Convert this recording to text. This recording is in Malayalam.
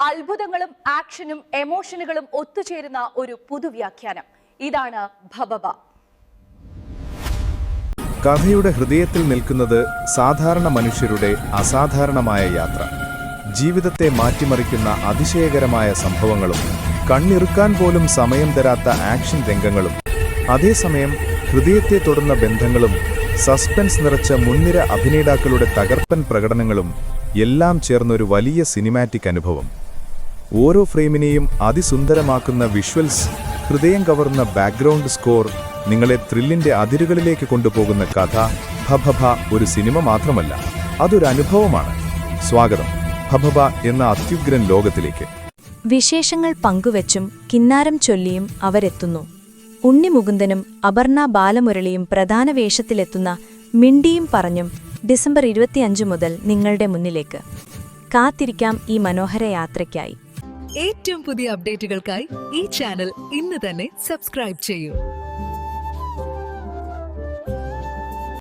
അത്ഭുതങ്ങളും ആക്ഷനും എമോഷനുകളും ഒത്തുചേരുന്ന ഒരു പുതുവ്യാഖ്യാനം. ഇതാണ് ഭബഭ. കഥയുടെ ഹൃദയത്തിൽ നിൽക്കുന്നത് സാധാരണ മനുഷ്യരുടെ അസാധാരണമായ യാത്ര. ജീവിതത്തെ മാറ്റിമറിക്കുന്ന അതിശയകരമായ സംഭവങ്ങളും കണ്ണിറുക്കാൻ പോലും സമയം തരാത്ത ആക്ഷൻ രംഗങ്ങളും അതേസമയം ഹൃദയത്തെ തൊടുന്ന ബന്ധങ്ങളും സസ്പെൻസ് നിറച്ച മുൻനിര അഭിനേതാക്കളുടെ തകർപ്പൻ പ്രകടനങ്ങളും എല്ലാം ചേർന്നൊരു വലിയ സിനിമാറ്റിക് അനുഭവം. ഓരോ ഫ്രെയിമിനെയും അതിസുന്ദരമാക്കുന്ന വിഷ്വൽസ്, ഹൃദയം കവർന്ന ബാക്ക്ഗ്രൗണ്ട് സ്കോർ, നിങ്ങളെ ത്രില്ലിന്റെ അതിരുകളിലേക്ക് കൊണ്ടുപോകുന്ന കഥ. ഭബഭ ഒരു സിനിമ മാത്രമല്ല, അതൊരു അനുഭവമാണ്. സ്വാഗതം ഭബഭ എന്ന അത്യുഗ്രൻ ലോകത്തിലേക്ക്. വിശേഷങ്ങൾ പങ്കുവച്ചും കിന്നാരം ചൊല്ലിയും അവരെത്തുന്നു. ഉണ്ണി മുകുന്ദനും അപർണ ബാലമുരളിയും പ്രധാന വേഷത്തിലെത്തുന്ന മിണ്ടിയും പറഞ്ഞും ഡിസംബർ 25 മുതൽ നിങ്ങളുടെ മുന്നിലേക്ക്. കാത്തിരിക്കാം ഈ മനോഹര യാത്രയ്ക്കായി. ഏറ്റവും പുതിയ അപ്ഡേറ്റുകൾക്കായി ഈ ചാനൽ ഇന്ന് തന്നെ സബ്സ്ക്രൈബ് ചെയ്യൂ.